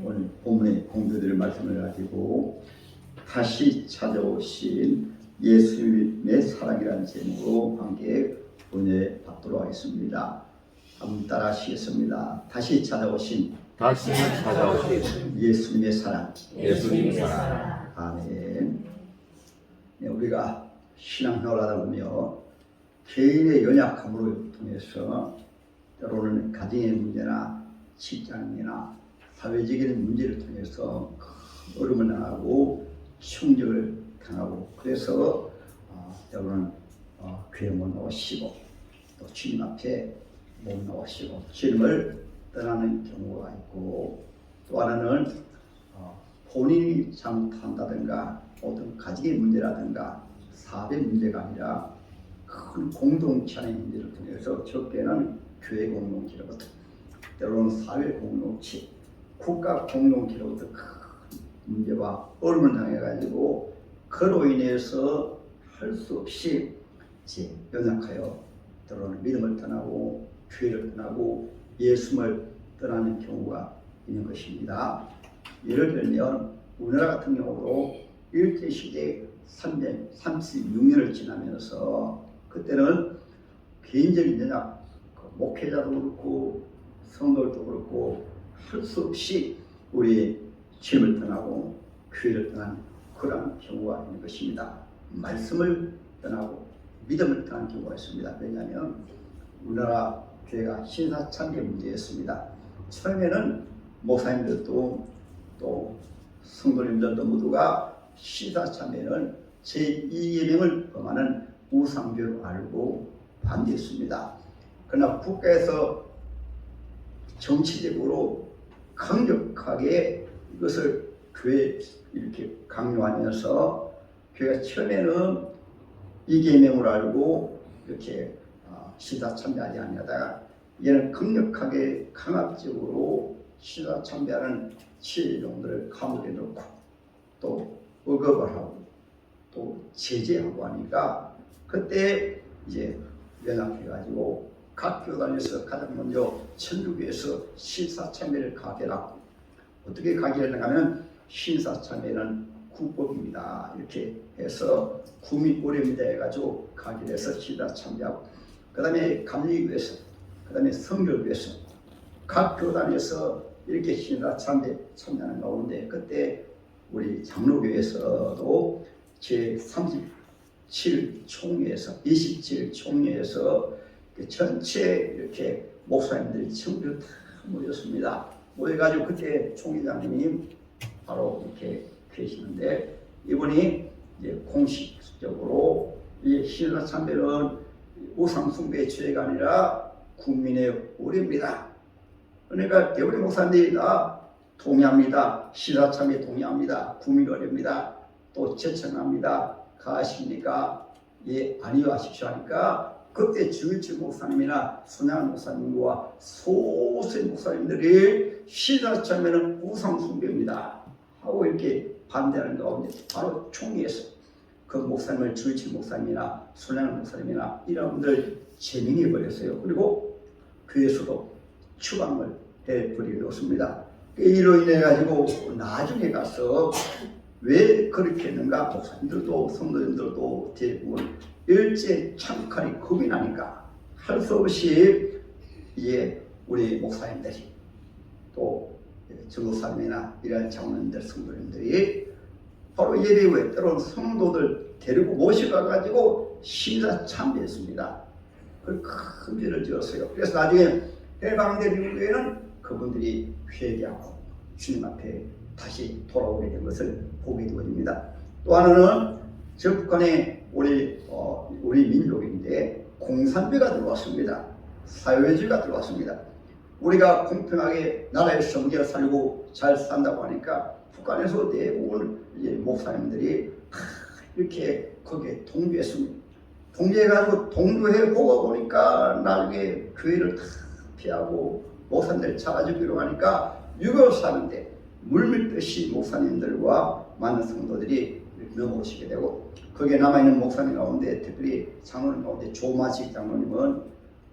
오늘 본문의 공부들 말씀을 가지고 다시 찾아오신 예수님의 사랑이라는 제목으로 함께 은혜 받도록 하겠습니다. 한번 따라 하시겠습니다. 다시 찾아오신 예수님의 사랑. 아멘. 네, 우리가 신앙생활을 하다 보면 개인의 연약함으로 통해서 때로는 가정의 문제나 직장이나 사회적인 문제를 통해서 큰 어려움을 당하고 충격을 당하고, 그래서 여러분은 교회 못 나오시고 또 주님 앞에 못 나오시고 주님을 떠나는 경우가 있고, 또 하나는 본인이 잘못한다든가 어떤 가정의 문제라든가 사회 문제가 아니라 큰 공동체 안의 문제를 통해서, 적게는 교회 공동체로부터, 때로는 사회 공동체, 국가 공동체로부터 큰 문제와 어려움을 당해가지고 그로 인해서 할 수 없이 연약하여 때로는 믿음을 떠나고 교회를 떠나고 예수님을 떠나는 경우가 있는 것입니다. 예를 들면 우리나라 같은 경우로 일제시대 336년을 지나면서, 그때는 개인적인 연약, 목회자도 그렇고 성도들도 그렇고 할 수 없이 우리 주님을 떠나고 교회를 떠난 그런 경우가 있는 것입니다. 말씀을 떠나고 믿음을 떠난 경우가 있습니다. 왜냐하면 우리나라 교회가 신사참배 문제였습니다. 처음에는 목사님들도 또 성도님들도 모두가 신사참배는 제2계명을 범하는 우상교로 알고 반대했습니다. 그러나 국가에서 정치적으로 강력하게 이것을 교회에 이렇게 강요하면서, 교회가 처음에는 이 계명을 알고 이렇게 시사 참배하지 아니하다가 얘는 강력하게 강압적으로 시사 참배하는 치료종들을 감옥에 넣고 또 억압을 하고 또 제재하고 하니까, 그때 이제 연합해가지고 각 교단에서 가장 먼저 천주교에서 신사참배를 가결하고, 어떻게 가결했는가 하면 신사참배는 국법입니다 이렇게 해서 국민 오래입니다 해가지고 가결해서 신사참배하고, 그 다음에 감리교에서, 그 다음에 성결교에서 각 교단에서 이렇게 신사참배 참여하는 가운데, 그때 우리 장로교에서도 제37총회에서 27총회에서 전체 이렇게 목사님들이 전부 다 모였습니다. 모여가지고 그때 총회장님이 바로 이렇게 계시는데, 이분이 이제 공식적으로 이 신사참배는 우상숭배의 죄가 아니라 국민의 오해입니다. 그러니까 대부분 목사님들이 다 동의합니다. 신사참배 동의합니다. 국민 오해입니다. 또 제청합니다. 가십니까? 예, 아니요 하십시오 하니까, 그때 주일치 목사님이나 손양한 목사님과 소수의 목사님들이 신사참배는 우상숭배입니다 하고 이렇게 반대하는 가운데, 바로 총회에서 그 목사님을 주일치 목사님이나 손양한 목사님이나 이런 분들 제명해 버렸어요. 그리고 교회에서도 추방을 해버리었습니다. 이로 인해 가지고 나중에 가서 왜 그렇게 했는가, 목사님들도 성도님들도 대부분 일제 참칼이 겁이 나니까 할 수 없이 우리 목사님들이 또 전도사님이나 이런 장로님들 성도님들이 바로 예배 후에 때로는 성도들 데리고 모셔가가지고 심사 참배했습니다. 큰 죄를 지었어요. 그래서 나중에 해방된 이후에는 그분들이 회개하고 주님 앞에 다시 돌아오게 된 것을 보게 되어집니다. 또 하나는 저 북한의 우리 민족인데 공산주의가 들어왔습니다. 사회주의가 들어왔습니다. 우리가 공평하게 나라에 섬겨 살고 잘 산다고 하니까 북한에서 대부분 이제 목사님들이 이렇게 거기에 동조했습니다. 동조해가지고 동조해 보고 보니까 나중에 교회를 다 피하고 목사님들 잡아주기로 하니까 6.25 사건 때 물밀듯이 목사님들과 많은 성도들이 넘어오시게 되고, 거기에 남아있는 목사님 가운데 특별히 장로님 가운데 조마식 장로님은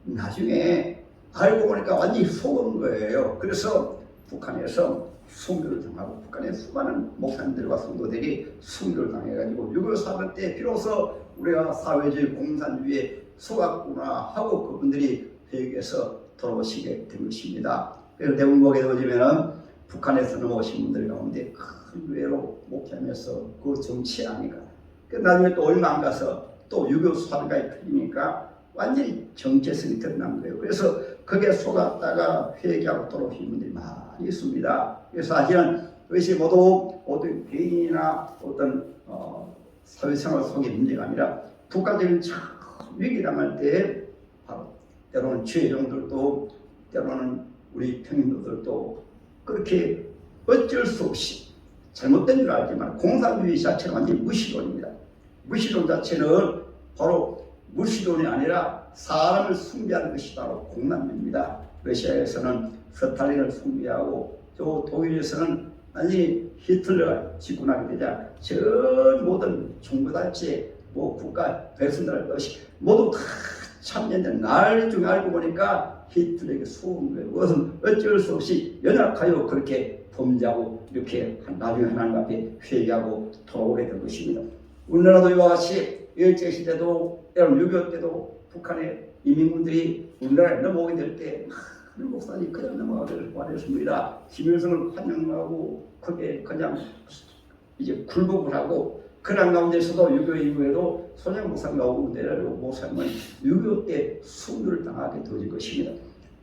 나중에 알고 보니까 완전히 속은 거예요. 그래서 북한에서 순교를 당하고 북한의 수많은 목사님들과 성도들이 순교를 당해가지고 6.25 사건 때 비로소 우리가 사회주의 공산주의에 속았구나 하고 그분들이 회개해서 돌아오시게 된 것입니다. 그래서 대부분 보게 되어지면은 북한에서 넘어오신 분들 가운데 큰 교회로 목회하면서 그 정치 아니까 나중에 또 얼마 안 가서 또 6.25 사건까지 터지니까 완전히 정체성이 드러난 거예요. 그래서 거기에 속았다가 회개하고 돌아오신 분들이 많이 있습니다. 그래서 사실은 그것이 모두 어떤 개인이나 어떤 사회생활 속의 문제가 아니라 국가적인 참 위기당할 때 바로 때로는 주의종들도 때로는 우리 평인도들도 그렇게 어쩔 수 없이 잘못된 줄 알지만 공산주의 자체는 완전히 무시론입니다. 무시론 자체는 바로 무시론이 아니라 사람을 숭배하는 것이 바로 공산주의입니다. 러시아에서는 스탈린을 숭배하고 또 독일에서는 완전히 히틀러가 집권하게 되자 전 모든 종교단체 국가 백성들의 것이 모두 다 참여된 나중에 알고 보니까 히틀러에게 속은 거예요. 그것은 어쩔 수 없이 연약하여 그렇게 범죄하고 이렇게 나중에 하나님 앞에 회개하고 돌아오게 된 것입니다. 우리나라도 이와 같이 일제시대도 때론 6.25 때도 북한의 이민군들이 우리나라에 넘어오게 될 때 많은 목사들이 그냥 넘어가기를 바랬습니다. 김일성을 환영하고 그게 그냥 이제 굴복을 하고 그런 가운데서도 6.25 이후에도 손영 목사님 나오고 내려오고 목사님은 6.25 때 순교를 당하게 되어진 것입니다.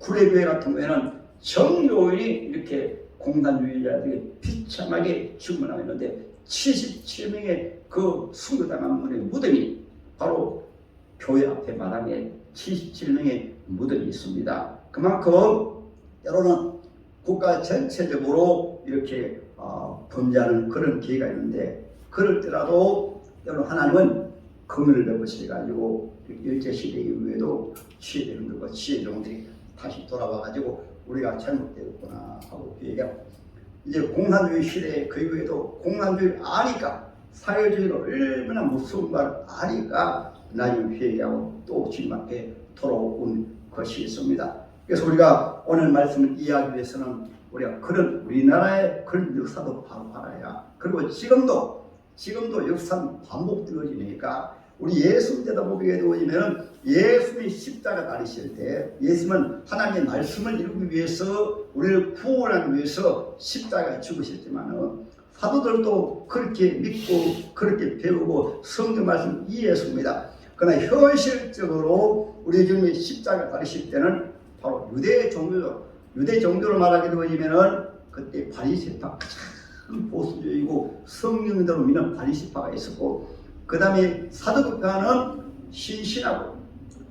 구례교회 같은 경우에는 정요일이 이렇게 공산주의자들이 비참하게 죽음을 했는데 77명의 그 순교당한 분의 무덤이 바로 교회 앞에 마당에 77명의 무덤이 있습니다. 그만큼 때로는 국가 전체적으로 이렇게 범죄하는 그런 기회가 있는데 그럴 때라도 때로는 하나님은 긍휼을 베푸셔가지고 일제시대 이후에도 취해되는 취해종들이 다시 돌아와가지고 우리가 잘못되었구나 하고 얘기하고 이제 공산주의 시대에 그 이후에도 공산주의를 아니까 사회주의가 얼마나 무서운 걸 아니까 나중에 회개하고 또 주님 앞에 돌아온 것이 있습니다. 그래서 우리가 오늘 말씀을 이해하기 위해서는 우리가 그런 우리나라의 그런 역사도 바로 알아야 그리고 지금도 역사는 반복되어지니까 우리 예수님 때다 보게 되어지면 예수님이 십자가 달리실 때 예수님은 하나님의 말씀을 이루기 위해서 우리를 구원하기 위해서 십자가에 죽으셨지만 사도들도 그렇게 믿고 그렇게 배우고 성경 말씀 이해했습니다. 그러나 현실적으로 우리 주님이 십자가 달리실 때는 바로 유대 종교로 말하게 되어지면 그때 바리새파 참 보수적이고 성령대로 믿는 바리새파가 있었고 그 다음에 사두개파는 신신하고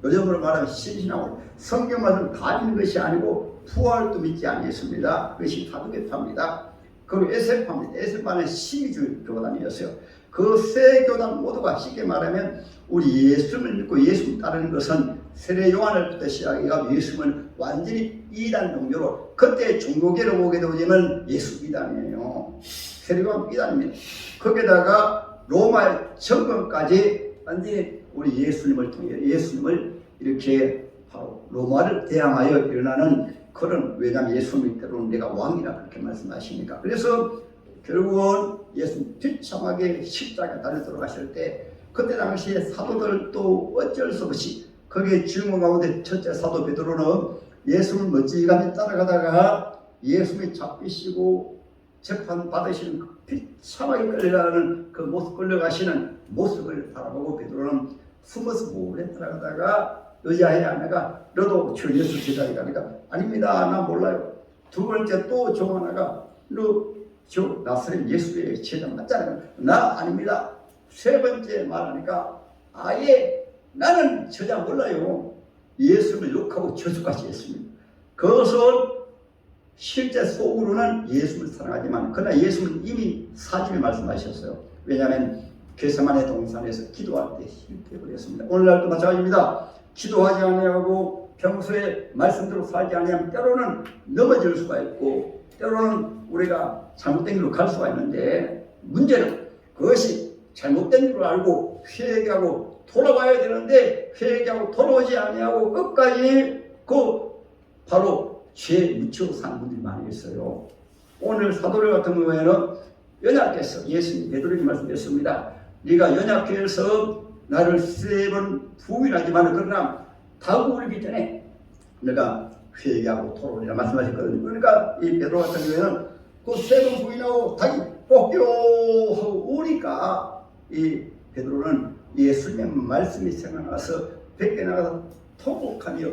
요즘으로 말하면 신신하고 성경 말씀 다 믿는 것이 아니고 부활도 믿지 않겠습니다. 그것이 사두개파입니다. 그리고 에세파입니다. 에세파는 신비주의 교단이었어요. 그 세 교단 모두가 쉽게 말하면 우리 예수를 믿고 예수를 따르는 것은 세례 요한을부터 시작해서 예수는 완전히 이단 종교로 그때 종교계로 보게 되면 예수 이단이에요. 세례 요한 이단입니다. 거기다가 로마 정권까지 완전히 우리 예수님을 통해 예수님을 이렇게 바로 로마를 대항하여 일어나는 그런 왜냐하면 예수님이 때로는 내가 왕이라 그렇게 말씀하시니까 그래서 결국은 예수님 비참하게 십자가에 달려 돌아가실 때 그때 당시에 사도들도 어쩔 수 없이 거기에 주인공 가운데 첫째 사도 베드로는 예수님을 멀찌감치 따라가다가 예수님이 잡히시고 재판 받으시는 비참하게 끌려가는 그 모습 끌려가시는 모습을 바라보고 베드로는 숨어서 몰래 따라가다가 여자애 아내가 너도 저 예수 제자이가 하니까 아닙니다 나 몰라요. 두 번째 또 종 하나가 너 저 나사렛 예수의 제자 맞잖아요. 나 아닙니다. 세 번째 말하니까 아예 나는 저자 몰라요. 예수를 욕하고 저주까지 했습니다. 그것은 실제 속으로는 예수를 사랑하지만 그러나 예수는 이미 사진을 말씀하셨어요. 왜냐하면 겟세마네 동산에서 기도할 때 실패했습니다. 오늘날도 마찬가지입니다. 기도하지 아니하고 평소에 말씀대로 살지 아니하면 때로는 넘어질 수가 있고 때로는 우리가 잘못된 길로 갈 수가 있는데 문제는 그것이 잘못된 줄 알고 회개하고 돌아와야 되는데 회개하고 돌아오지 아니하고 끝까지 그 바로 죄에 묻혀 사는 분들이 많이 있어요. 오늘 사도들 같은 경우에는 연약해서 예수님 베드로에게 말씀드렸습니다. 네가 연약해서 나를 3번 부인하지만 그러나 다구르기 전에 내가 회개하고 돌아오리라 말씀하셨거든요. 그러니까 이 베드로 같은 경우에는 그 3번 부인하고 자기 뽑기로 하고 오니까 이 베드로는 예수님의 말씀이 생각나서 밖에 나가서 통곡하며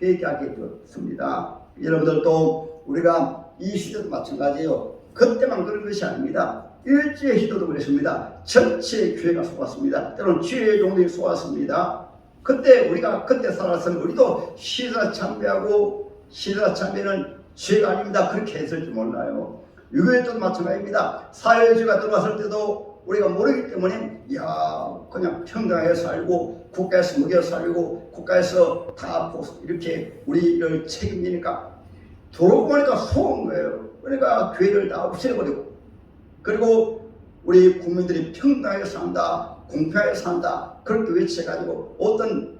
회개하게 되었습니다. 여러분들도 우리가 이 시대도 마찬가지예요. 그때만 그런 것이 아닙니다. 일제 시대도 그랬습니다. 전체 교회가 속았습니다. 때로는 지혜의 종들이 속았습니다. 그때 우리가 그때 살았으면 우리도 시사 참배하고 시사 참배는 죄가 아닙니다. 그렇게 했을지 몰라요. 유교에도 마찬가지입니다. 사회주의가 들어왔을 때도 우리가 모르기 때문에 야 그냥 평등하게 살고 국가에서 먹여 살고 국가에서 다 이렇게 우리를 책임지니까 들어오고 보니까 속은 거예요. 그러니까 교회를 다 없애버리고 그리고 우리 국민들이 평등하게 산다 공평하게 산다 그렇게 외쳐가지고 어떤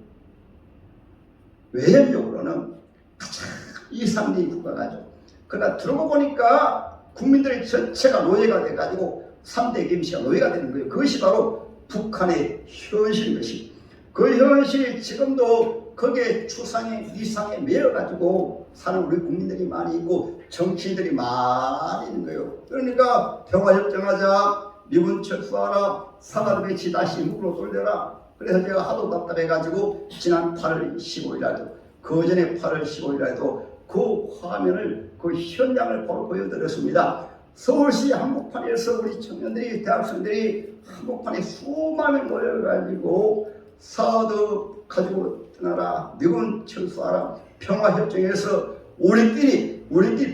외형적으로는 가장 이상적인 국가가죠. 그러나 들어오고 보니까 국민들의 전체가 노예가 돼가지고 3대 김씨가 노예가 되는 거예요. 그것이 바로 북한의 현실인 것이. 그 현실이 지금도 거기에 추상에 이상에 매여가지고 사는 우리 국민들이 많이 있고 정치인들이 많이 있는 거예요. 그러니까 평화협정하자, 미군 철수하라, 사과도 배치 다시 무로 돌려라. 그래서 제가 하도 답답해가지고 지난 8월 15일날도 그 전에 8월 15일날도 그 화면을 그 현장을 바로 보여드렸습니다. 서울시 한복판에서 우리 청년들이 대학생들이 한복판에 수많은 모여가지고 사드 가지고 떠나라 미군 철수하라 평화협정에서 우리끼리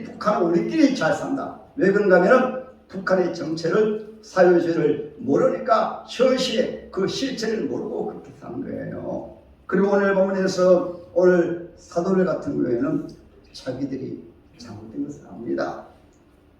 북한은 우리끼리 잘 산다. 왜 그런가 하면 북한의 정체를 사회주의를 모르니까 현실의 그 실체를 모르고 그렇게 사는 거예요. 그리고 오늘 본문에서 오늘 사도들 같은 경우에는 자기들이 잘못된 것을 압니다.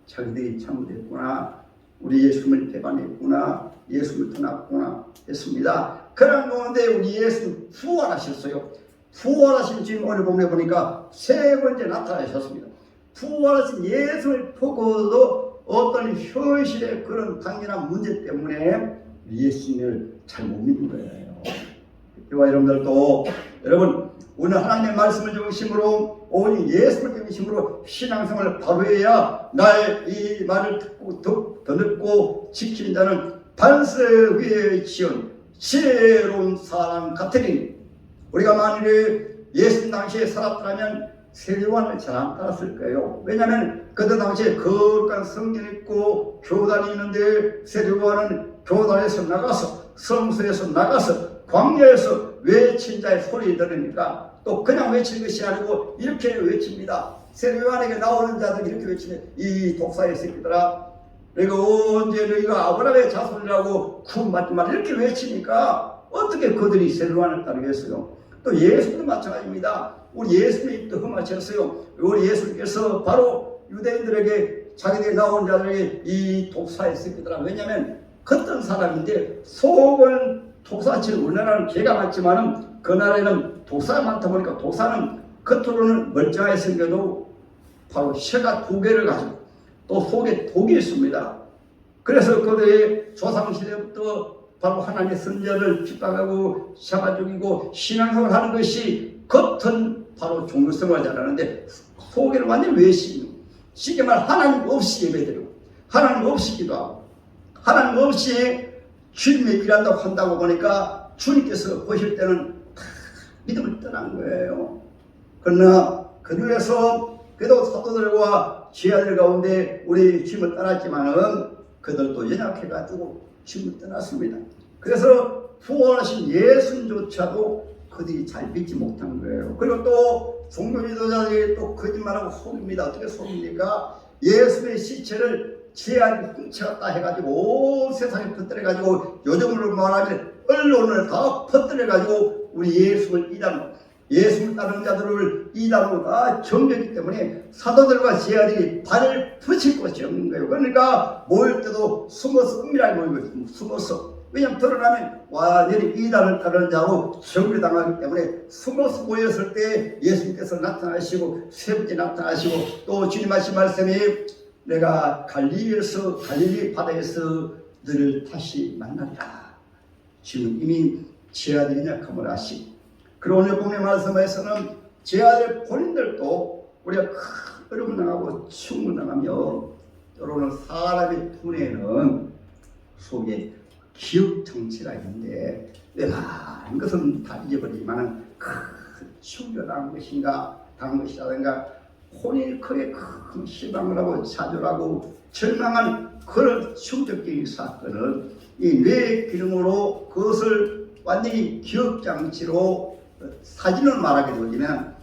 자기들이 잘못했구나. 우리 예수님을 배반했구나. 예수님을 떠났구나 했습니다. 그런 가운데 우리 예수님 부활하셨어요. 부활하신 지금 오늘 본문에 보니까 3번째 나타나셨습니다. 부활하신 예수를 보고도 어떤 현실의 그런 당연한 문제 때문에 예수님을 잘 못 믿는 거예요. 이와 여러분들도 여러분 오늘 하나님의 말씀을 중심으로 오직 예수를 중심으로 신앙생활을 바로 해야 나의 이 말을 듣고 듣고 지키는 자는 반석 위에 지은 지혜로운 사람 같으니 우리가 만일에 예수님 당시에 살았더라면 세례요한을 잘 안 따랐을 거예요. 왜냐하면 그때 당시에 거룩한 성경이 있고 교단이 있는데 세례요한은 교단에서 나가서 성소에서 나가서 광야에서 외친 자의 소리 들으니까 또 그냥 외치는 것이 아니고 이렇게 외칩니다. 세례요한에게 나오는 자들이 이렇게 외치네. 이 독사의 새끼들아 내가 언제 너희가 아브라함의 자손이라고 구원받지 말 이렇게 외치니까 어떻게 그들이 세례요한을 따르겠어요. 또 예수도 마찬가지입니다. 우리 예수님이 또 흠하셨어요. 우리 예수님께서 바로 유대인들에게 자기들이 나온 자들에게 이 독사의 새끼들아 왜냐하면 겉은 사람인데 속은 독사처럼 우리나라는 개가 많지만은 그 나라에는 독사가 많다 보니까 독사는 겉으로는 멀쩡하게 생겨도 바로 혀가 2개를 가지고 또 속에 독이 있습니다. 그래서 그들의 조상시대부터 바로 하나님의 선자를 핍박하고 잡아 죽이고 신앙생활 하는 것이 겉은 바로 종교생활을 잘하는데 속에는 완전 외식. 쉽게 말 하나님 없이 예배드리고 하나님 없이 기도하고 하나님 없이 주님이 일한다고 한다고 보니까 주님께서 보실 때는 다 믿음을 떠난 거예요. 그러나 그들에서 그래도 사도들과 제자들 가운데 우리 주님을 떠났지만은 그들도 연약해가지고 주님을 떠났습니다. 그래서 부활하신 예수님조차도 그들이 잘 믿지 못한 거예요. 그리고 또 종교 지도자들이 또 거짓말하고 속입니다. 어떻게 속입니까? 예수의 시체를 제안이 훔쳐갔다 해가지고 온 세상에 퍼뜨려가지고 요즘으로 말하면 언론을 다 퍼뜨려가지고 우리 예수를 이단, 예수를 따르는 자들을 이단으로 다 정죄했기 때문에 사도들과 제자들이 발을 붙일 곳이 없는 거예요. 그러니까 모일 때도 숨어서 은밀하게 모이고 숨어서, 왜냐하면 드러나면 완전히 이단을 따르는 자로 정죄당하기 때문에 숨어서 모였을 때 예수님께서 나타나시고 세 번째 나타나시고 또 주님 하신 말씀이 내가 갈릴리 바다에서 너를 다시 만난다. 지금 이미 제자들이 약함을 아시고, 그리고 오늘 본의 말씀에서는 제자들 본인들도 우리가 큰 어려움을 당하고 충을 당하며 때로는 사람의 두뇌는 속에 기억 정치가 있는데 웬만한 것은 다 잊어버리지만 큰 충격을 당한 것인가 당한 것이라든가 혼이 크게 큰 실망을 하고 좌절하고 절망한 그런 충격적인 사건을 이 뇌의 기능으로 그것을 완전히 기억장치로 사진을 말하게 되면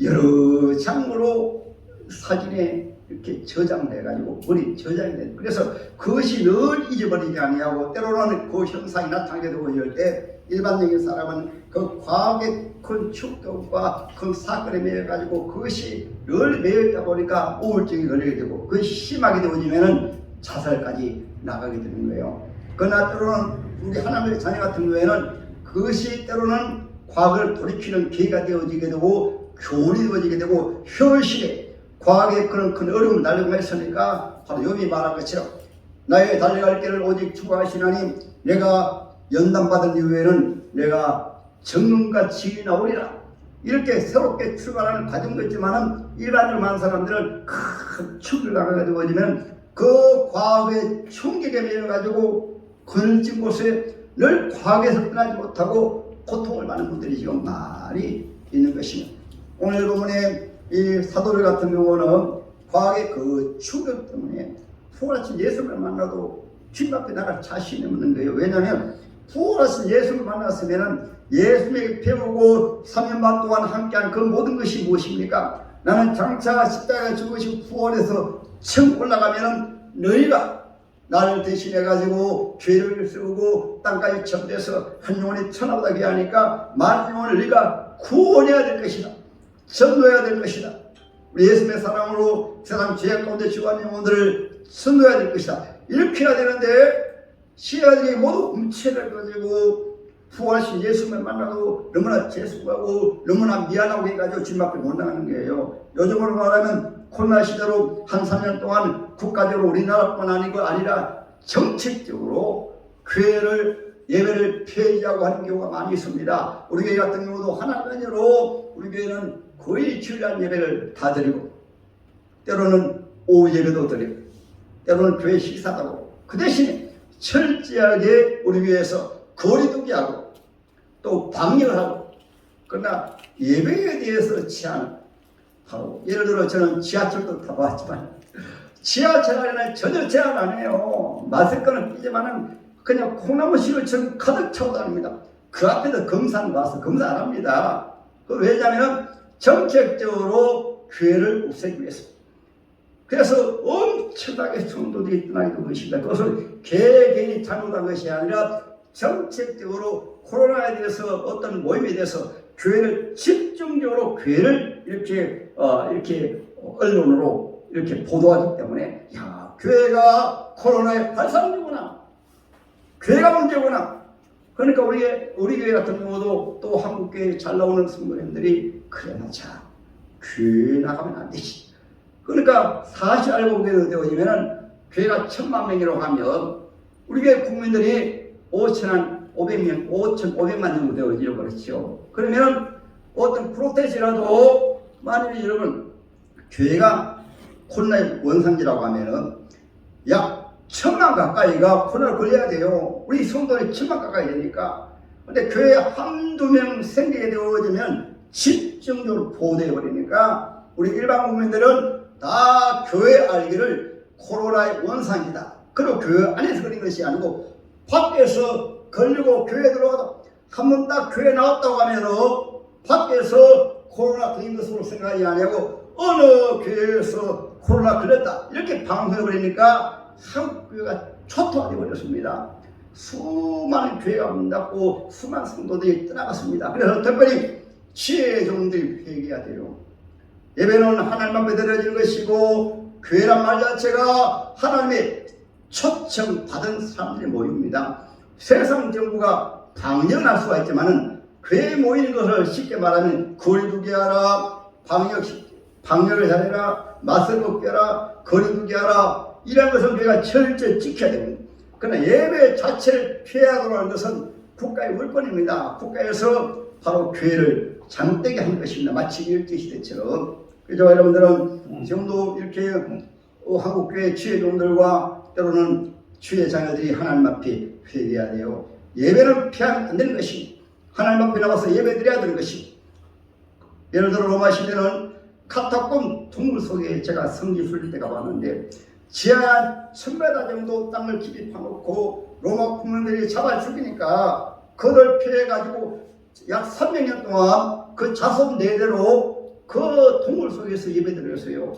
여러 장으로 사진에 이렇게 저장을 해가지고 머리 저장이 돼. 그래서 그것이 늘 잊어버리지 아니하고 때로는 그 현상이 나타나게 되고 이럴 때 일반적인 사람은 그 과학의 큰 충격과 큰 사건에 매여가지고 그것이 늘 매여있다 보니까 우울증이 걸리게 되고 그것이 심하게 되어지면은 자살까지 나가게 되는 거예요. 그러나 때로는 우리 하나님의 자녀 같은 경우에는 그것이 때로는 과거를 돌이키는 기회가 되어지게 되고 교훈이 되어지게 되고 현실에 과학의 그런 큰 어려움을 날리고 했으니까 바로 욥이 말한 것처럼 나의 달려갈 길을 오직 추구하시나니 내가 연단받은 이후에는 내가 정금같이 나오리라. 이렇게 새롭게 출발하는 과정도 있지만 일반적으로 많은 사람들은 큰 축을 나가게 되어지면 그 과학의 충격에 매여가지고 그늘진 곳에 늘 과학에서 떠나지 못하고 고통을 받는 분들이 지금 많이 있는 것입니다. 오늘 본문에 이 사도들 같은 경우는 과학의 그 충격 때문에 부활하신 예수를 만나도 주님 앞에 나갈 자신이 없는 거예요. 왜냐하면 부활하신 예수를 만났으면 예수에게 배우고 3년 반 동안 함께한 그 모든 것이 무엇입니까? 나는 장차 십자가에 죽으시고 부활해서 천국 올라가면 너희가 나를 대신해가지고 죄를 쓰고 땅까지 전대해서 한 영혼이 천하보다 귀하니까 만 영혼을 네가 구원해야 될 것이다. 전도해야 될 것이다. 우리 예수님의 사랑으로 세상 죄악 가운데 죽어가는 영혼들을 전도해야 될 것이다. 이렇게 해야 되는데 시아들이 모두 um체를 가지고 부활하신 예수님을 만나고 너무나 죄송하고 너무나 미안하고 해가지고 주님 앞에 못 나가는 거예요. 요즘으로 말하면 코로나 시대로 한 3년 동안 국가적으로 우리나라뿐만 아니라 정책적으로 교회를 예배를 폐지하고 하는 경우가 많이 있습니다. 우리 교회 같은 경우도 하나뿐으로 우리 교회는 거의 주일날 예배를 다 드리고 때로는 오후 예배도 드리고 때로는 교회 식사도 하고 그 대신에 철저하게 우리 교회에서 거리두기 하고 또 방역을 하고 그러나 예배에 대해서 제한하고 예를 들어 저는 지하철도 타봤지만 지하철 안에는 전혀 제한 안 해요. 마스크는 끼지만은 그냥 콩나물시루처럼 가득 차고 다닙니다. 그 앞에서 검사는 와서 검사 안 합니다. 왜냐하면 정책적으로 교회를 없애기 위해서. 그래서 엄청나게 성도들이 떠나게 된 것입니다. 그것은 개개인이 잘못한 것이 아니라 정책적으로 코로나에 대해서 어떤 모임에 대해서 교회를 집중적으로 교회를 이렇게 언론으로 이렇게 보도하기 때문에 야 교회가 코로나의 발상이구나. 교회가 문제구나. 그러니까 우리 교회 같은 경우도 또 한국교회 잘 나오는 성도님들이 그래 자 교회 나가면 안 되지. 그러니까 사실 알고 보게 되어지면은 교회가 1000만 명이라고 하면 우리 교회 국민들이 5,500만 정도 되어지고 그렇죠. 그러면 어떤 프로테스트라도 만약에 여러분 교회가 코로나의 원상지라고 하면은 약 1000만 가까이가 코로나를 걸려야 돼요. 되고 우리 성도들이 7만 가까이 되니까. 근데 교회에 한두 명 생기게 되어지면 집중적으로 보호되어 버리니까 우리 일반 국민들은 다 교회 알기를 코로나의 원상이다. 그리고 교회 안에서 그런 것이 아니고 밖에서 걸리고 교회 들어와도 한 번 딱 교회 나왔다고 하면 밖에서 코로나 걸린 것으로 생각이 아니고 어느 교회에서 코로나 걸렸다 이렇게 방송해 버리니까 한국 교회가 초토화되어 버렸습니다. 수많은 교회가 문 닫고 수많은 성도들이 떠나갔습니다. 그래서 특별히 지혜종들이 회개해야 돼요. 예배는 하나님 앞에 드려지는 것이고 교회란 말 자체가 하나님의 초청받은 사람들의 모임입니다. 세상 정부가 방역할 수가 있지만은 교회에 모이는 것을 쉽게 말하면 거리두기 하라, 방역을 잘해라, 마스크 껴라, 거리두기 하라 이런 것은 교회가 철저히 지켜야 됩니다. 그러나 예배 자체를 피하도록 하는 것은 국가의 물건입니다. 국가에서 바로 교회를 잘못되게 하는 것입니다. 마치 일제시대처럼. 그래서 여러분들은 지금도 이렇게 한국교회 지혜종들과 때로는 주의 자녀들이 하나님 앞에 회개해야 돼요. 예배는 피하면 안 되는 것이 하나님 앞에 나와서 예배 드려야 되는 것이. 예를 들어 로마 시대는 카타콤 동굴 속에 제가 성지 순례 때 가봤는데 지하 1000m 정도 땅을 깊이 파놓고 로마 군민들이 잡아 죽이니까 그걸 피해가지고 약 300년 동안 그 자손 내대로 그 동굴 속에서 예배드렸어요.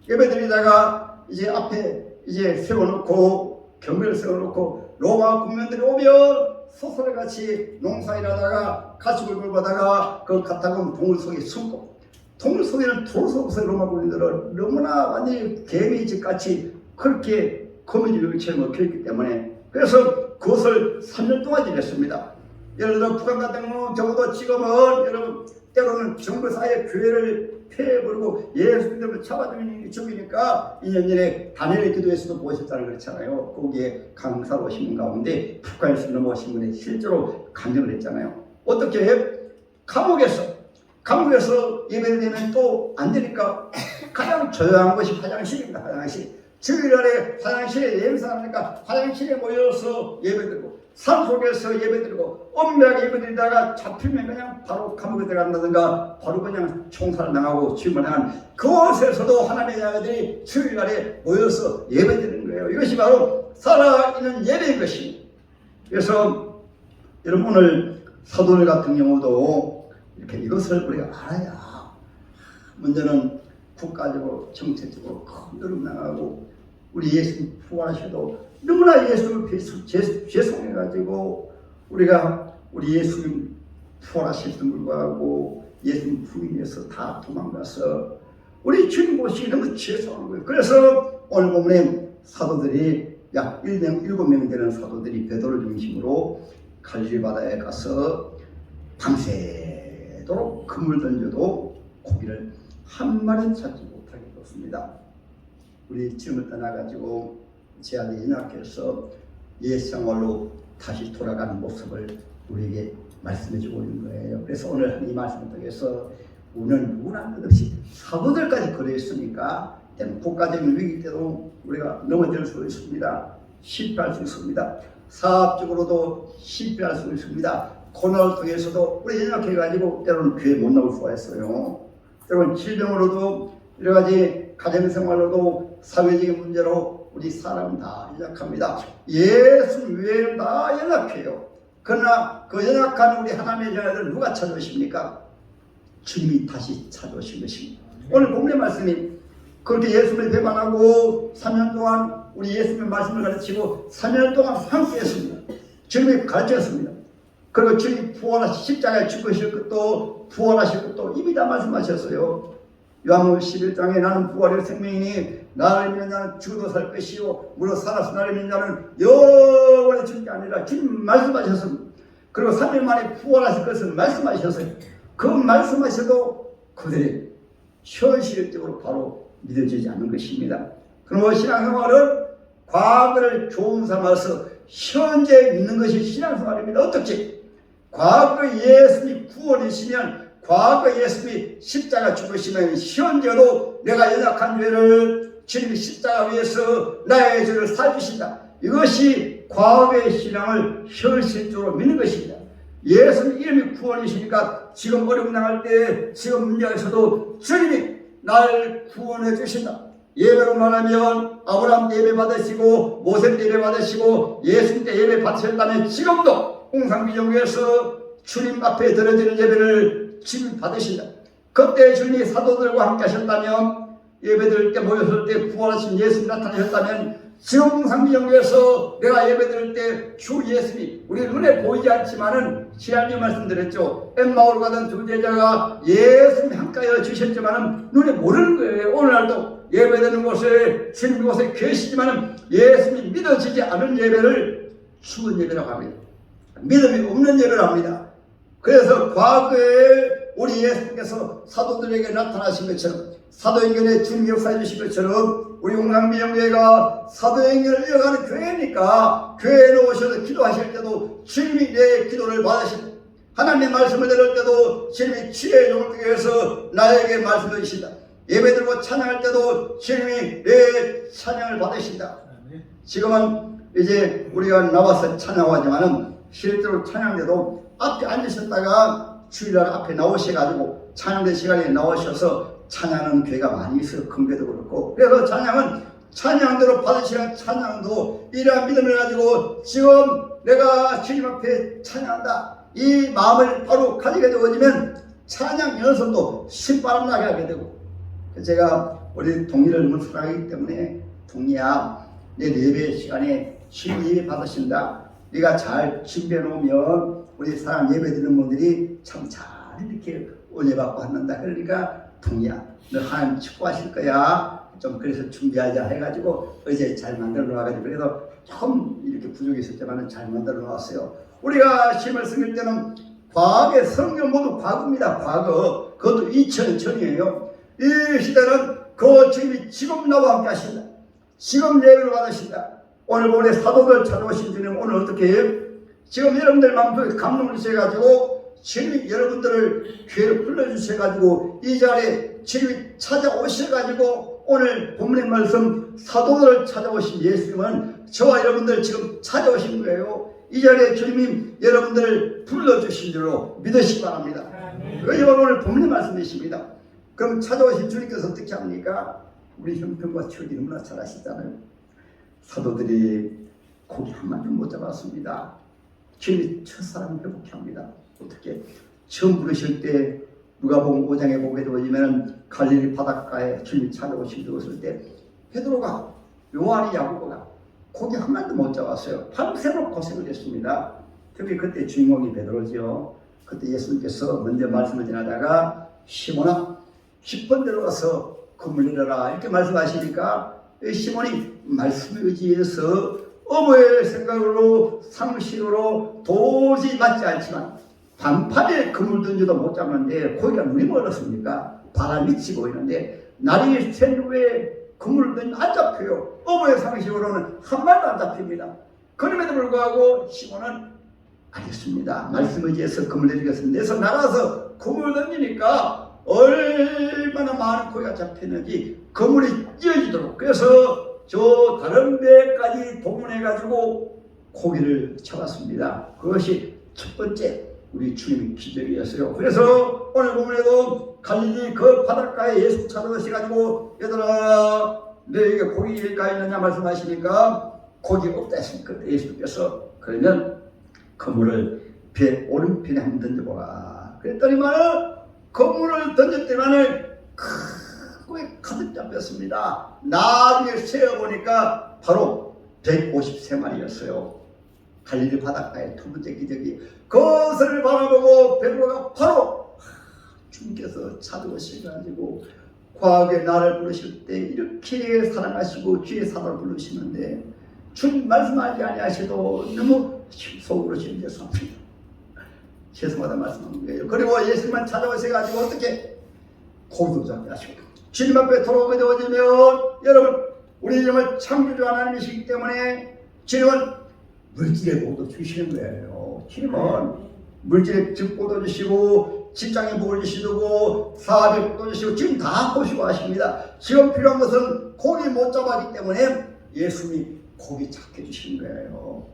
예배드리다가 이제 앞에 이제 세워놓고 경배를 세워놓고 로마 군민들이 오면 소설같이 농사일하다가 가축을 벌다가 그 카타콤 동굴 속에 숨고 동굴 속에는 돌 속에서 로마 군민들은 너무나 완전히 개미집같이 그렇게 거미줄처럼 먹혀있기 때문에 그래서 그것을 3년 동안 지냈습니다. 예를 들어 북한 같은 경우는 적어도 지금은 여러분 때로는 정부 사회 교회를 폐해버리고 예수 믿음을 잡아주니까 2년 전에 다니엘 기도에서도 보셨다는 그렇잖아요. 거기에 강사로 오신 분 가운데 북한에서 넘어오신 분이 실제로 간증을 했잖아요. 어떻게 해요? 감옥에서 예배를 드리면 또 안 되니까 가장 조용한 곳이 화장실입니다. 화장실. 주일날에 화장실에 냄새나니까 화장실에 모여서 예배드리고 산속에서 예배드리고 엄밀하게 예배드리다가 잡히면 그냥 바로 감옥에 들어간다든가 바로 그냥 총살을 당하고 죽임을 당한 그곳에서도 하나님의 자녀들이 주일날에 모여서 예배드리는 거예요. 이것이 바로 살아있는 예배인 것입니다. 그래서 여러분 오늘 사도들 같은 경우도 이렇게 이것을 우리가 알아야 먼저는 국가적으로 정책적으로 큰 걸음 나가고 우리 예수님 부활하셔도 너무나 예수를 죄송해가지고 우리가 우리 예수님 부활하실지도 불구하고 예수님 부인해서 다 도망가서 우리 주님 모시기 너무 죄송한 거예요. 그래서 오늘 본문에 사도들이 약 7명 되는 사도들이 베드로 중심으로 갈릴리 바다에 가서 밤새도록 그물 던져도 고기를 한 마리 찾지 못하게 됐습니다. 우리 지금을 떠나가지고 제 아들 연약해서 옛생활로 다시 돌아가는 모습을 우리에게 말씀해주고 있는 거예요. 그래서 오늘 이 말씀을 통해서 우리는 누구나 끝없이 사도들까지 그러했으니까 국가적인 위기 때도 우리가 넘어질 수 있습니다. 실패할 수 있습니다. 사업적으로도 실패할 수 있습니다. 코로나를 통해서도 우리 연약해가지고 때로는 교회 못 나올 수가 있어요. 때로는 질병으로도 여러 가지 가정생활로도 사회적인 문제로 우리 사람은 다 연약합니다. 예수 외에는 다 연약해요. 그러나 그 연약한 우리 하나님의 자녀들 누가 찾아오십니까? 주님이 다시 찾아오신 것입니다. 오늘 본문의 말씀이 그렇게 예수를 배반하고 3년 동안 우리 예수님의 말씀을 가르치고 3년 동안 함께했습니다. 주님이 가르쳤습니다. 그리고 주님이 부활하신 십자가에 죽으실 것도 부활하실 것도 이미 다 말씀하셨어요. 요한복음 11장에 나는 부활의 생명이니 나를 믿는 자는 죽어도 살 것이요 무릇 살아서 나를 믿는 자는 영원히 죽을 게 아니라 주님 말씀하셨습니다. 그리고 3일 만에 부활하실 것을 말씀하셨어요. 그 말씀하셔도 그들이 현실적으로 바로 믿어지지 않는 것입니다. 그리고 신앙생활은 과거를 교훈 삼아서 현재 믿는 것이 신앙생활입니다. 어떻게? 과거 예수님이 구원이시면 과거 예수님이 십자가 죽으시면 현재도 내가 연약한 죄를 주님이 십자가 위에서 나의 죄를 사주신다. 이것이 과거의 신앙을 현실적으로 믿는 것입니다. 예수님 이름이 구원이시니까 지금 어려움 당할 때, 지금 문제가 있어도 주님이 날 구원해 주신다. 예배로 말하면 아브라함 예배 받으시고 모세 예배 받으시고 예수님 때 예배 받으셨다면 지금도 홍상비정교에서 주님 앞에 드려지는 예배를 주님 받으신다. 그때 주님이 사도들과 함께 하셨다면, 예배드릴 때 모였을 때 구원하신 예수님 나타나셨다면, 지금 홍상비정교에서 내가 예배드릴 때 주 예수님이 우리 눈에 보이지 않지만은 지난주에 말씀드렸죠. 엠마오로 가던 두 제자가 예수님이 함께하여 주셨지만은 눈에 모르는 거예요. 오늘날도 예배드리는 곳에 주님 곳에 계시지만은 예수님이 믿어지지 않은 예배를 죽은 예배라고 합니다. 믿음이 없는 예배를 합니다. 그래서 과거에 우리 예수님께서 사도들에게 나타나신 것처럼, 사도행전에 주님 역사해 주신 것처럼 우리 홍상비정교회가 사도행전을 이어가는 교회니까 교회에 오셔서 기도하실 때도 주님이 내 기도를 받으신다. 하나님의 말씀을 들을 때도 주님이 지혜의 종을 통해 해서 나에게 말씀을 주신다. 예배 드리고 찬양할 때도 주님이 내 찬양을 받으신다. 지금은 이제 우리가 나와서 찬양하지만은 실제로 찬양대도 앞에 앉으셨다가 주일날 앞에 나오셔가지고 찬양대 시간에 나오셔서 찬양하는 교회가 많이 있어요. 금괴도 그렇고. 그래서 찬양은 찬양대로 받으시는 찬양도 이러한 믿음을 가지고 지금 내가 주님 앞에 찬양한다, 이 마음을 바로 가지게 되어지면 찬양 연습도 신바람 나게 하게 되고. 제가 우리 동의를 너무 사랑하기 때문에, 동의야, 내 예배 시간에 주님 예배 받으신다. 네가 잘 준비해 놓으면 우리 사람 예배 드리는 분들이 참 잘 이렇게 은혜 받고 한다. 그러니까 동의야, 너 하나님 축복하실 거야. 좀 그래서 준비하자 해가지고 어제 잘 만들어 놓아가지고, 그래서 좀 이렇게 부족이 있었지만 잘 만들어 놓았어요. 우리가 시험을 쓰길 때는 과거의 성경 모두 과거입니다. 과거. 그것도 2000년 전이에요. 이 시대는 그 주님이 지금 나와 함께 하신다. 지금 예배를 받으신다. 오늘 본에 사도들 찾아오신 주님 오늘 어떻게 해요? 지금 여러분들 마음속에 감동을 주셔가지고 주님이 여러분들을 교회로 불러주셔가지고 이 자리에 주님이 찾아오셔가지고 오늘 본문의 말씀 사도들을 찾아오신 예수님은 저와 여러분들 지금 찾아오신 거예요. 이 자리에 주님이 여러분들을 불러주신 줄로 믿으시기 바랍니다. 그게 오늘 본문의 말씀이십니다. 그럼 찾아오신 주님께서 어떻게 합니까? 우리 형편과 추억이 너무나 잘 아시잖아요. 사도들이 고기 한 마디 못 잡았습니다. 주님이 첫사람을 회복케 합니다. 어떻게? 처음 부르실 때 누가복음 5장에 보게 되면 갈릴리 바닷가에 주님이 찾아오신 되었을 때 베드로가, 요한이, 야고보가 고기 한 마디도 못 잡았어요. 밤새도록 고생을 했습니다. 특히 그때 주인공이 베드로죠. 그때 예수님께서 먼저 말씀을 전하다가 시몬아 깊은 데로 가서 그물 내려라 이렇게 말씀하시니까 시몬이 말씀에 의지해서 어머의 생각으로 상식으로 도저히 맞지 않지만 반팔에 그물 던져도 못 잡는데 거기가 눈이 멀었습니까? 바람이 치고 있는데 날이 샌 후에 그물을 던지면 안 잡혀요. 어머의 상식으로는 한 마리도 안 잡힙니다. 그럼에도 불구하고 시몬은 알겠습니다. 말씀에 의지해서 그물 내리겠습니다. 그래서 나가서 그물 던지니까 얼마나 많은 고기가 잡혔는지 그물이 찢어지도록, 그래서 저 다른 배까지 동원해가지고 고기를 잡았습니다. 그것이 첫 번째 우리 주님의 기적이었어요. 그래서 오늘 본문에도 갈릴리 그 바닷가에 예수 찾아오셔가지고 얘들아 너에게 고기가 있느냐 말씀하시니까 고기 없다 했으니까 그때 예수께서 그러면 그물을 배 오른편에 한번 던져보라 그랬더니만 그물을 던졌더니만 큰 가득 잡혔습니다. 나중에 세어보니까 바로 153마리였어요. 갈릴리 바닷가의 두 번째 기적이, 그것을 바라보고 베드로가 바로 주님께서 찾아오셔가지고 과거에 나를 부르실 때 이렇게 사랑하시고 주의 사도를 부르시는데 주님 말씀하지 아니하셔도 너무 속으로 지금 죄송합니다. 죄송하다 말씀하는 거예요. 그리고 예수님만 찾아오셔가지고 어떻게 고기도 잡게 하시고 주님 앞에 돌아오게 되어지면 여러분 우리 주님은 창조주 하나님이시기 때문에 주님은 물질의 복도 주시는 거예요. 주님은 물질의 복도 주시고 직장의 복을 주시고 사업의 복도 주시고 지금 다 보시고 하십니다. 지금 필요한 것은 고기 못 잡았기 때문에 예수님이 고기 잡게 주시는 거예요.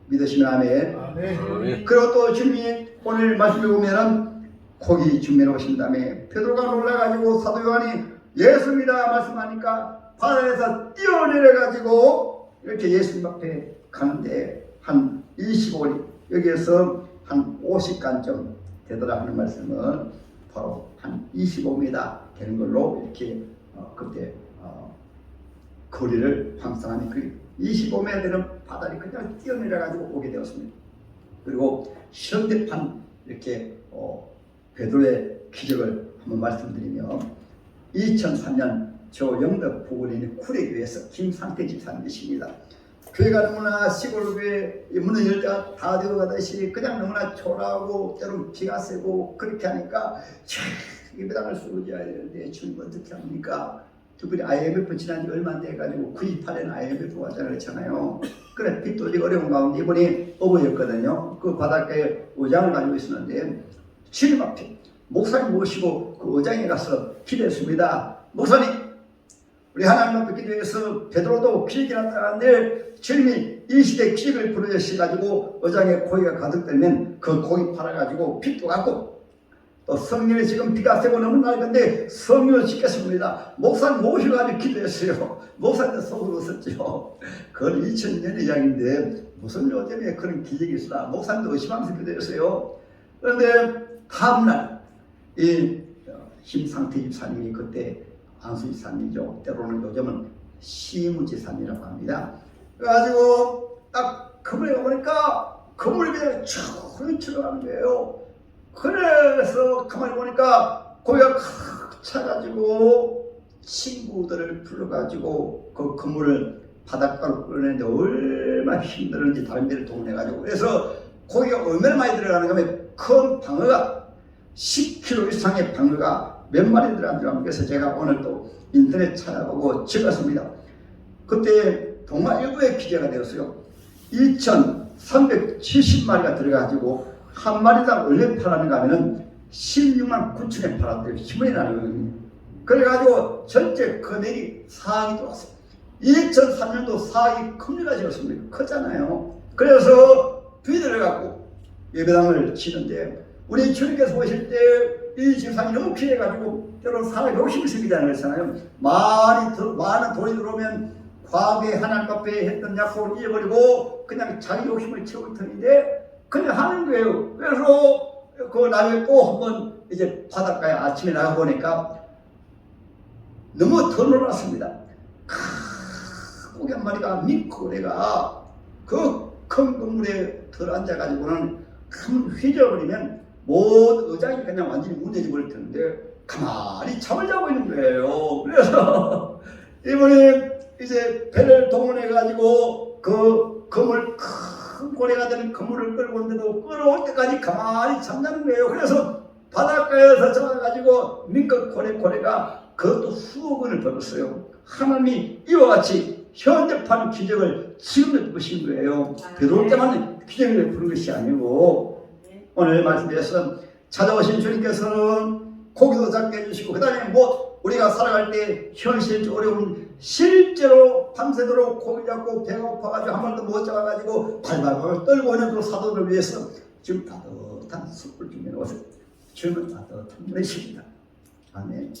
믿으시면 아멘. 아멘. 그리고 또 주님이 오늘 말씀에 보면은 고기 준비해 오신 다음에 베드로가 놀라가지고 사도 요한이 예수입니다 말씀하니까 바다에서 뛰어내려가지고 이렇게 예수님 앞에 가는데 한 25리 여기에서 한 50간쯤 되더라 하는 말씀은 바로 한 25m 되는 걸로 이렇게 그때 거리를 황상하니 그 25m 되는 바다를 그냥 뛰어내려가지고 오게 되었습니다. 그리고 현대판 이렇게 베드로의 기적을 한번 말씀드리면 2003년 저 영덕 부근에 있는 구례교회에서 김상태 집사님이십니다. 교회가 너무나 시골 교회 문을 열자 다 되어가듯이 그냥 너무나 초라하고 때로는 비가 세고 그렇게 하니까 예배당을 쓰고자 되는데 주님 어떻게 합니까? 특별히 IMF 지난 지 얼마 안 돼가지고 98년 IMF 왔잖아요 그렇잖아요. 그래 빚도 어려운 가운데 이번에 어버이였거든요. 그 바닷가에 의장을 가지고 있었는데 주님 앞에 목사님 모시고 그 의장에 가서 기도했습니다. 목사님 우리 하나님 앞에 기도해서 베드로도 기적이 나타났는데 주님이 이 시대에 기적을 부르셔가지고 의장에 고기가 가득 들면 그 고기 팔아가지고 빚도 갚고 또 성령이 지금 비가 세고 너무 낡은데 성령을 짓겠습니다. 목사님 모셔가지고 기도했어요. 목사님도 속으로 웃었죠. 그건 2000년의 이야기인데 무슨 요즘에 그런 기적이 있으나 목사님도 의심하면서 기도했어요. 그런데 다음날 이 김상태 집사님이 그때 안수 집사님이죠. 때로는 요즘은 시무 집사님이라고 합니다. 그래가지고 딱 그물에 보니까 그물이 그냥 쭉 들어가는 거예요. 그래서 가만히 보니까 고기가 칵 차가지고 친구들을 불러가지고 그 그물을 바닷가로 끌어내는데 얼마나 힘들었는지 다른 데를 동원해가지고 그래서 고기가 얼마나 많이 들어가는가 하면 큰 방어가 10kg 이상의 방어가 몇 마리 들어가는가. 그래서 제가 오늘 또 인터넷 찾아보고 적었습니다. 그때 동아일보에 기재가 되었어요. 2,370마리가 들어가지고 한 마리당 얼마 팔았는가 하면은 16만 9천에 팔았대요. 신문이 나는. 그래가지고 전체 금액이 4억이 들어왔어요. 2003년도 4억이 큽니다. 지었습니다. 컸잖아요. 그래서 비들어갖고 예배당을 치는데 우리 주님께서 오실 때 이 집사님이 너무 귀해가지고 때로는 사람이 욕심이 생기지 그랬잖아요. 많은 돈이 들어오면 과거에 하나님 앞에 했던 약속을 잊어버리고 그냥 자기 욕심을 채울 터인데 그냥 하는 거예요. 그래서 그 나중에 또 한번 이제 바닷가에 아침에 나가보니까 너무 더 놀랐습니다. 고기 한 마리가 믿고 내가 그 큰 건물에 들어앉아가지고는 한번 휘저어버리면 모든 의장이 그냥 완전히 무너져 버릴 텐데 가만히 잠을 자고 있는 거예요. 그래서 이번에 이제 배를 동원해가지고 그 그물 큰 고래가 되는 그물을 끌고 오는데도 끌어올 때까지 가만히 잠자는 거예요. 그래서 바닷가에서 잡아가지고 민껏 고래가 그것도 수억 원을 벌었어요. 하나님이 이와 같이 현대판 기적을 지금도 보신 거예요. 베드로 때만 기적을 부른 것이 아니고 오늘 말씀드렸어 찾아오신 주님께서는 고기도 작게 해주시고 그 다음에 뭐 우리가 살아갈 때 현실적 어려운 실제로 밤새도록 고기 잡고 배가 고파가지고 한 번도 못 잡아가지고 발발발 떨고 있는 그 사도를 위해서 지금 따뜻한 숯불 준비해 놓으세요. 주님은 따뜻한 분이십니다. 아멘.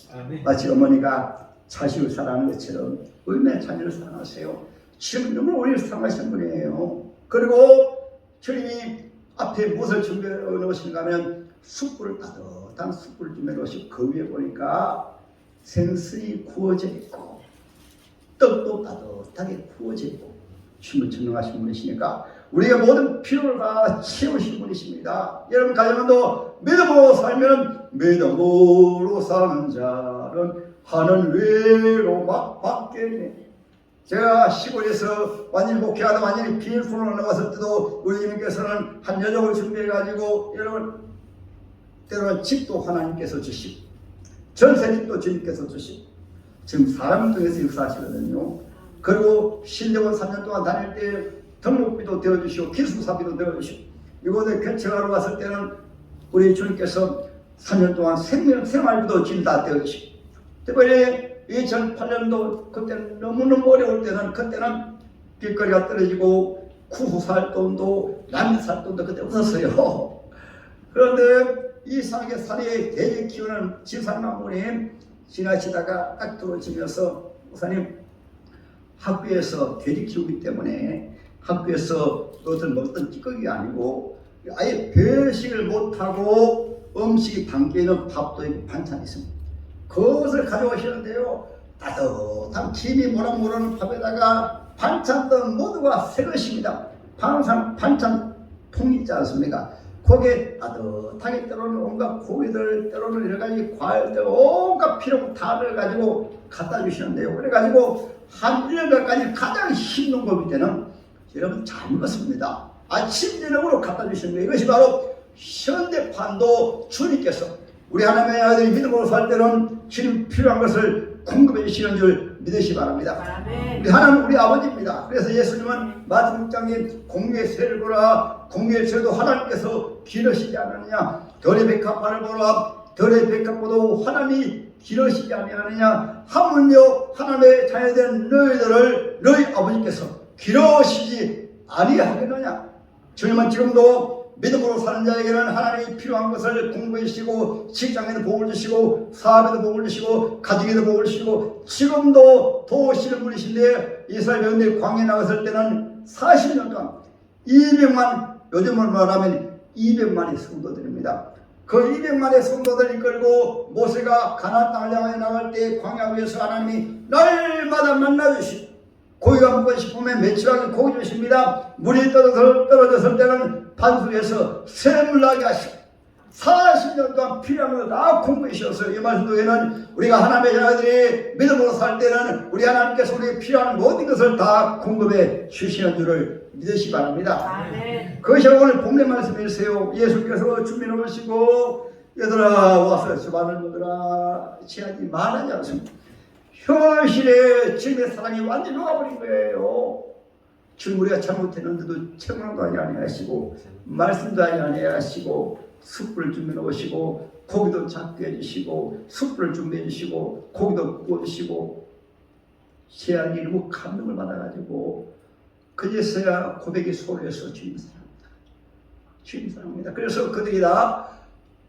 마치 어머니가 자식을 사랑하는 것처럼 얼마나 자녀를 사랑하세요. 주님은 너무 우리를 사랑하시는 분이에요. 그리고 주님이 앞에 무엇을 준비해 놓으신가 하면 숯불을 따뜻한 숯불을 준비해 놓으시고 그 위에 보니까 생선이 구워져 있고 떡도 따뜻하게 구워져 있고 주님은 전능하신 분이시니까 우리가 모든 필요를 다 채우신 분이십니다. 여러분 가정도 믿음으로 살면 믿음으로 사는 자는 하는 외로 막 받겠네. 제가 시골에서 완전히 목회하다 완전히 비일fun으로 나왔을 때도 우리 주님께서는 한 여정을 준비해가지고 여러분 때로는 집도 하나님께서 주시고 전세집도 주님께서 주시고 지금 사람을 통해서 역사하시거든요. 그리고 신대원 3년 동안 다닐 때 등록비도 되어주시고 기숙사비도 되어주시고 이곳에 개척하러 왔을 때는 우리 주님께서 3년 동안 생활비도 지금 다 되어주시고 특별히 2008년도 그때는 너무너무 어려울 때는 그때는 길거리가 떨어지고 구후 살 돈도 라면 살 돈도 그때 없었어요. 그런데 이상하게 산에 돼지 키우는 집사님 한 분이 지나치다가 딱 들어오시면서 목사님, 학교에서 돼지 키우기 때문에 학교에서 어떤 먹던 찌꺼기가 아니고 아예 배식을 못하고 음식이 담겨있는 밥도 있고 반찬이 있습니다. 그것을 가져오시는데요, 따뜻한 김이 모락모락한 밥에다가 반찬도 모두가 새 것입니다. 항상 반찬 통 있지 않습니까? 거기에 따뜻하게 때로는 온갖 고기들, 때로는 여러가지 과일들, 온갖 필요한 다 넣어가지고 갖다 주시는데요. 그래가지고 한 1년간까지 가장 힘든 고기 때는 여러분 잘 먹었습니다. 아침 저녁으로 갖다 주시는 거예요. 이것이 바로 현대판도 주님께서 우리 하나님의 아들이 믿음으로 살 때는 주님 필요한 것을 공급해 주시는 줄 믿으시 바랍니다. 우리 하나님 우리 아버지입니다. 그래서 예수님은 마태복음 6장에 공의의 세를 보라, 공의의 세도 하나님께서 기르시지 않느냐, 들의 백합화를 보라, 들의 백합보다 하나님이 기르시지 아니하느냐, 하물며 하나님의 자녀된 너희들을 너희 아버지께서 기르시지 아니하겠느냐. 주님은 지금도 믿음으로 사는 자에게는 하나님이 필요한 것을 공부해 주시고, 직장에도 복을 주시고, 사업에도 복을 주시고, 가정에도 복을 주시고, 지금도 도우시는 분이신데, 이스라엘 백성들이 광야에 나갔을 때는 40년 동안 200만, 요즘으로 말하면 200만의 성도들입니다. 그 200만의 성도들을 이끌고 모세가 가나안 땅을 향해 나갈 때 광야 위에서 하나님이 날마다 만나주시고, 고기가 먹고 싶으면 매출하게 고기 주십니다. 물이 떨어졌을 때는 반수에서 샘을 나게 하시고, 40년 동안 필요한 걸 다 공부해 주셨어요. 이 말씀 중에는 우리가 하나님의 자녀들이 믿음으로 살 때는 우리 하나님께서 우리에게 필요한 모든 것을 다 공급해 주시는 줄을 믿으시 바랍니다. 그것이 오늘 본문의 말씀이세요. 예수께서 준비해 오시고, 얘들아 와서 주반을 먹으라, 제한이 많아지 않습니다. 현실에 주님의 사랑이 완전히 녹아버린 거예요. 지금 우리가 잘못했는데도 책망도 아니하시고, 말씀도 아니하시고, 숯불을 준비해 놓으시고, 고기도 작게 해주시고, 숯불을 준비해 주시고, 고기도 구워주시고, 제한이 너무 감동을 받아가지고 그제서야 고백이 소리에서 주님 사랑합니다. 주님 사랑합니다. 그래서 그들이 다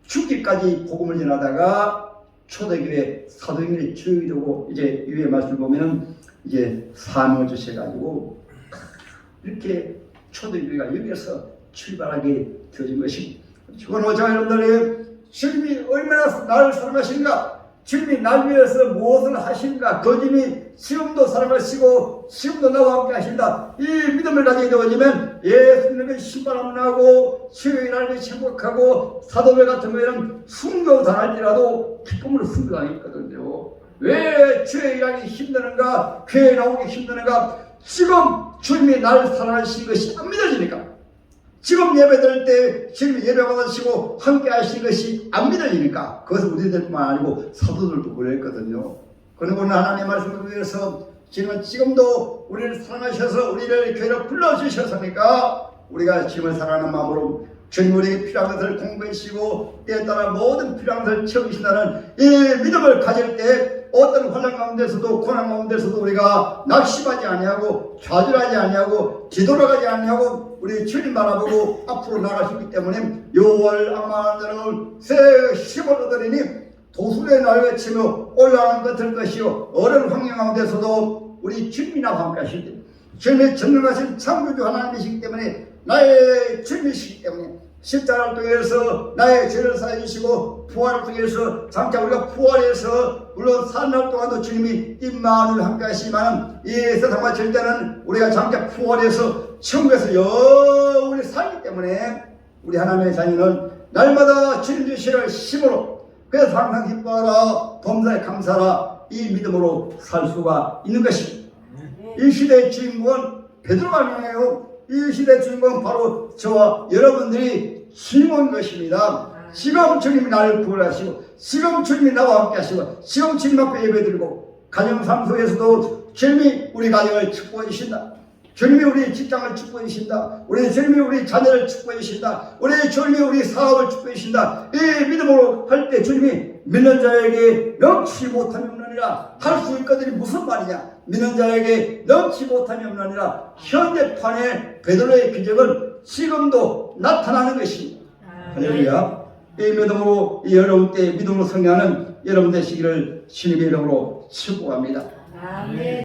죽기까지 복음을 전하다가 초대교회 사도행전이 주요되고, 이제 위의 말씀을 보면은 이제 사명을 주셔가지고 이렇게 초대교회가 여기에서 출발하게 되어진 것입니다. 죽은 자 여러분들이 주님이 얼마나 나를 사랑하신가, 주님이 날 위해서 무엇을 하신가, 그 주님이 지금도 사랑하시고 지금도 나와 함께 하신다, 이 믿음을 가지게 되어지면 예수님에게 신발 안 나고 주의 날에 행복하고, 사도들 같은 경우에는 순교 당할지라도 기쁨으로 순교하겠거든요. 왜 주의 일하기 힘드는가, 교회 나오기 힘드는가? 지금 주님이 나를 사랑하시는 것이 안 믿어지니까, 지금 예배 드릴 때 주님이 예배 받으시고 함께 하시는 것이 안 믿어지니까, 그것은 우리들뿐만 아니고 사도들도 그랬거든요. 그리고 하나님의 말씀을 위해서 주님은 지금도 우리를 사랑하셔서 우리를 교회로 불러주셨으니까, 우리가 주님을 사랑하는 마음으로 주님 우리에게 필요한 것을 공부해 주시고 때에 따라 모든 필요한 것을 채우신다는 이 믿음을 가질 때, 어떤 환난 가운데서도 고난 가운데서도 우리가 낙심하지 아니하고 좌절하지 아니하고 뒤돌아가지 아니하고 우리 주님 바라보고 앞으로 나갈 수 있기 때문에, 6월 악마들을 새 힘을 얻으리니 도술의 날을 치며 올라가는 것들 것이요, 어려운 환경 가운데서도 우리 주님이 나와 함께 하실 때, 주님의 전능하신 창조주 하나님이시기 때문에, 나의 주님이시기 때문에 십자가를 통해서 나의 죄를 사해 주시고, 부활을 통해서 장차 우리가 부활해서 물론 산날 동안도 주님이 임마누엘 함께 하시지만, 이 세상 마칠 때는 우리가 장차 부활해서 천국에서 영원히 살기 때문에 우리 하나님의 자녀는 날마다 주님 주시는 힘으로, 그래서 항상 기뻐하라, 범사에 감사하라, 이 믿음으로 살 수가 있는 것입니다. 이 시대의 주인공은 베드로가 아니에요. 이 시대의 주인공은 바로 저와 여러분들이 주인공인 것입니다. 지금 주님이 나를 구원하시고, 지금 주님이 나와 함께 하시고, 지금 주님 앞에 예배드리고, 가정삶 속에서도 주님이 우리 가정을 축복해 주신다. 주님이 우리 직장을 축복해 주신다. 주님이 우리 자녀를 축복해 주신다. 주님이 우리 사업을 축복해 주신다. 이 믿음으로 할 때 주님이 믿는 자에게 넘치 못함이 없느니라. 할 수 있거든이 무슨 말이냐? 믿는 자에게 넘치 못함이 없느니라. 현대판의 베드로의 기적은 지금도 나타나는 것입니다. 할렐루야. 이 믿음으로 이 어려운 때 믿음으로 승리하는 여러분 되시기를 주님의 이름으로 축복합니다. 아멘.